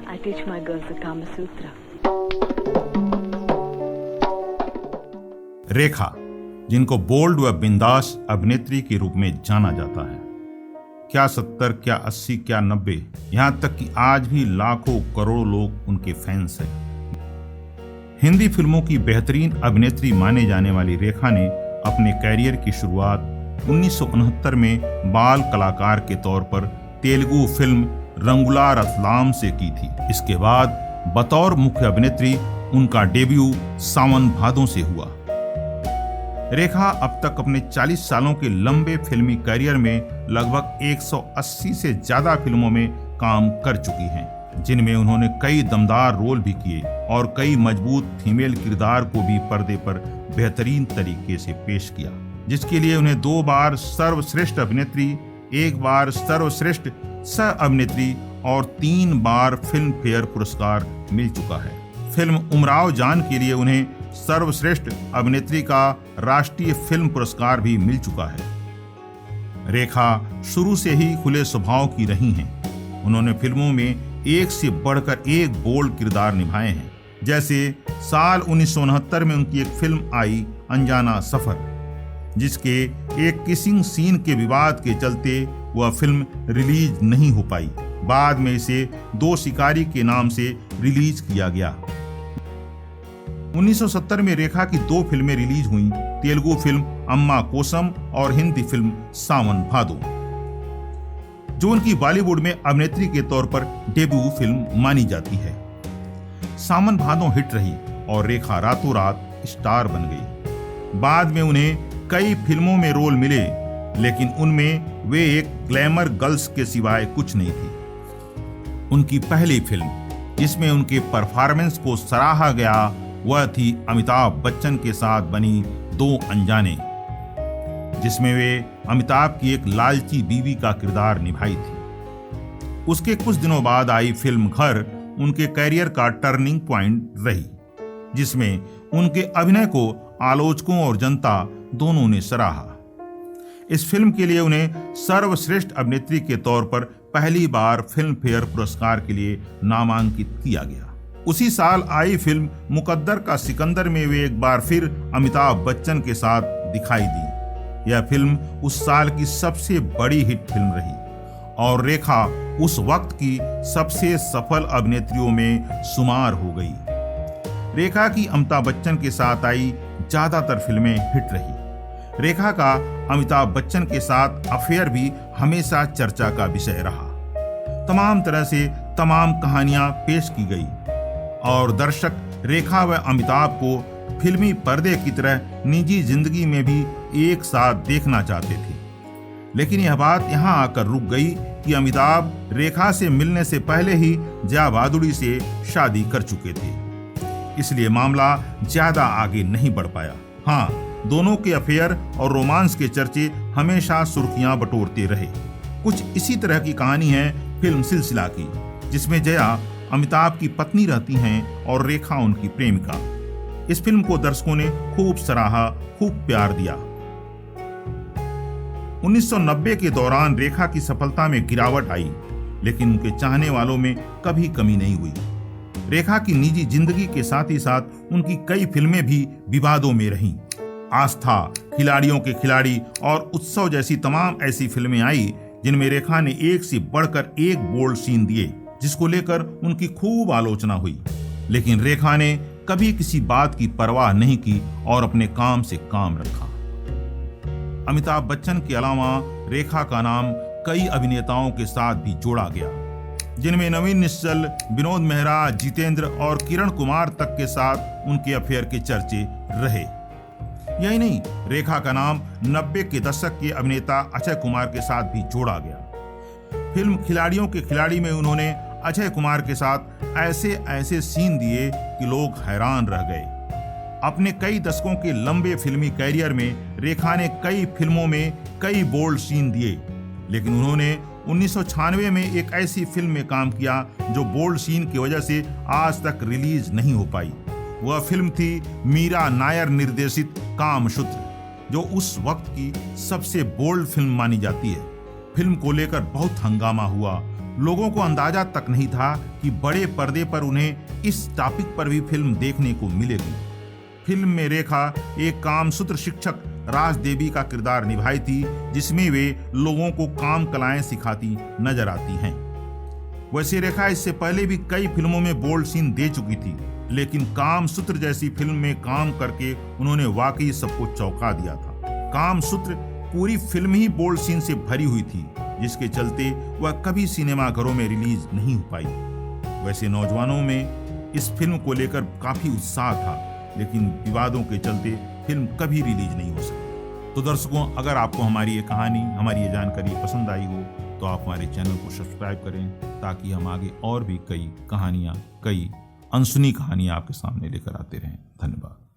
I teach my girls the Kama Sutra. रेखा, जिनको bold व बिंदास अभिनेत्री के रूप में जाना जाता है, क्या 70, क्या 80, क्या 90, यहाँ तक कि आज भी लाखों करोड़ों लोग उनके फैंस हैं। हिंदी फिल्मों की बेहतरीन अभिनेत्री माने जाने वाली रेखा ने अपने कैरियर की शुरुआत 1969 में बाल कलाकार के तौर पर तेलुगु फिल्म रंगुला रतलाम से की थी। इसके बाद बतौर मुख्य अभिनेत्री उनका डेब्यू सावन भादों से हुआ। रेखा अब तक अपने 40 सालों के लंबे फिल्मी करियर में लगभग 180 से ज्यादा फिल्मों में काम कर चुकी हैं, जिनमें उन्होंने कई दमदार रोल भी किए और कई मजबूत फीमेल किरदार को भी पर्दे पर बेहतरीन तरीके से पेश किया, जिसके लिए उन्हें 2 बार सर्वश्रेष्ठ अभिनेत्री, 1 बार सर्वश्रेष्ठ सह अभिनेत्री और 3 बार फिल्म फेयर पुरस्कार मिल चुका है। फिल्म उमराव जान के लिए उन्हें सर्वश्रेष्ठ अभिनेत्री का राष्ट्रीय फिल्म पुरस्कार भी मिल चुका है। रेखा शुरू से ही खुले स्वभाव की रही हैं। उन्होंने फिल्मों में एक से बढ़कर एक बोल्ड किरदार निभाए हैं। जैसे साल 1969 में उनकी एक फिल्म आई अनजाना सफर, जिसके एक किसिंग सीन के विवाद के चलते वह फिल्म रिलीज नहीं हो पाई। बाद में इसे 2 शिकारी के नाम से रिलीज किया गया। 1970 में रेखा की 2 फिल्में रिलीज हुईं, तेलुगु फिल्म अम्मा कोसम और हिंदी फिल्म सावन भादो, जो उनकी बॉलीवुड में अभिनेत्री के तौर पर डेब्यू फिल्म मानी जाती है। सावन भादो हिट रही और रेखा रातों रात स्टार बन गई। बाद में उन्हें कई फिल्मों में रोल मिले, लेकिन उनमें वे एक ग्लैमर गर्ल्स के सिवाय कुछ नहीं थी। उनकी पहली फिल्म जिसमें उनके परफॉर्मेंस को सराहा गया वह थी अमिताभ बच्चन के साथ बनी 2 अनजाने, जिसमें वे अमिताभ की एक लालची बीवी का किरदार निभाई थी। उसके कुछ दिनों बाद आई फिल्म घर उनके कैरियर का टर्निंग पॉइंट रही, जिसमें उनके अभिनय को आलोचकों और जनता दोनों ने सराहा। इस फिल्म के लिए उन्हें सर्वश्रेष्ठ अभिनेत्री के तौर पर पहली बार फिल्म फेयर पुरस्कार के लिए नामांकित किया गया। उसी साल आई फिल्म मुकद्दर का सिकंदर में वे एक बार फिर अमिताभ बच्चन के साथ दिखाई दी। यह फिल्म उस साल की सबसे बड़ी हिट फिल्म रही और रेखा उस वक्त की सबसे सफल अभिनेत्रियों में शुमार हो गई। रेखा की अमिताभ बच्चन के साथ आई ज्यादातर फिल्में हिट रही। रेखा का अमिताभ बच्चन के साथ अफेयर भी हमेशा चर्चा का विषय रहा। तमाम तरह से तमाम कहानियां पेश की गई और दर्शक रेखा व अमिताभ को फिल्मी पर्दे की तरह निजी जिंदगी में भी एक साथ देखना चाहते थे। लेकिन यह बात यहां आकर रुक गई कि अमिताभ रेखा से मिलने से पहले ही जया भादुड़ी से शादी कर चुके थे, इसलिए मामला ज्यादा आगे नहीं बढ़ पाया। हाँ, दोनों के अफेयर और रोमांस के चर्चे हमेशा सुर्खियां बटोरते रहे। कुछ इसी तरह की कहानी है फिल्म सिलसिला की, जिसमें जया अमिताभ की पत्नी रहती हैं और रेखा उनकी प्रेमिका। इस फिल्म को दर्शकों ने खूब सराहा, खूब प्यार दिया। 1990 के दौरान रेखा की सफलता में गिरावट आई, लेकिन उनके चाहने वालों में कभी कमी नहीं हुई। रेखा की निजी जिंदगी के साथ ही साथ उनकी कई फिल्में भी विवादों में रहीं। आस्था, खिलाड़ियों के खिलाड़ी और उत्सव जैसी तमाम ऐसी फिल्में आई जिनमें रेखा ने एक से बढ़कर एक बोल्ड सीन दिए, जिसको लेकर उनकी खूब आलोचना हुई। लेकिन रेखा ने कभी किसी बात की परवाह नहीं की और अपने काम से काम रखा। अमिताभ बच्चन के अलावा रेखा का नाम कई अभिनेताओं के साथ भी जोड़ा गया, जिनमें नवीन निश्चल, विनोद मेहरा, जितेंद्र और किरण कुमार तक के साथ उनके अफेयर के चर्चे रहे। यही नहीं, रेखा का नाम 90 के दशक के अभिनेता अक्षय कुमार के साथ भी जोड़ा गया। फिल्म खिलाड़ियों के खिलाड़ी में उन्होंने अक्षय कुमार के साथ ऐसे ऐसे सीन दिए कि लोग हैरान रह गए। अपने कई दशकों के लंबे फिल्मी कैरियर में रेखा ने कई फिल्मों में कई बोल्ड सीन दिए, लेकिन उन्होंने 1996 में एक ऐसी फिल्म में काम किया जो बोल्ड सीन की वजह से आज तक रिलीज नहीं हो पाई। वह फिल्म थी मीरा नायर निर्देशित कामसूत्र, जो उस वक्त की सबसे बोल्ड फिल्म मानी जाती है। फिल्म को लेकर बहुत हंगामा हुआ, लोगों को अंदाजा तक नहीं था कि बड़े पर्दे पर उन्हें इस टॉपिक पर भी फिल्म देखने को मिलेगी। फिल्म में रेखा एक कामसूत्र शिक्षक राज देवी का किरदार निभाई थी, जिसमें वे लोगों को काम कलाएं सिखाती नजर आती हैं। वैसे रेखा इससे पहले भी कई फिल्मों में बोल्ड सीन दे चुकी थी, लेकिन कामसूत्र जैसी फिल्म में काम करके उन्होंने वाकई सबको चौंका दिया था। कामसूत्र पूरी फिल्म ही बोल्ड सीन से भरी हुई थी, जिसके चलते वह कभी सिनेमाघरों में रिलीज नहीं हो पाई। वैसे नौजवानों में इस फिल्म को लेकर काफी उत्साह था, लेकिन विवादों के चलते फिल्म कभी रिलीज नहीं हो सकी। तो दर्शकों, अगर आपको हमारी ये कहानी, हमारी ये जानकारी पसंद आई हो तो आप हमारे चैनल को सब्सक्राइब करें, ताकि हम आगे और भी कई कहानियां, कई अनसुनी कहानियां आपके सामने लेकर आते रहें। धन्यवाद।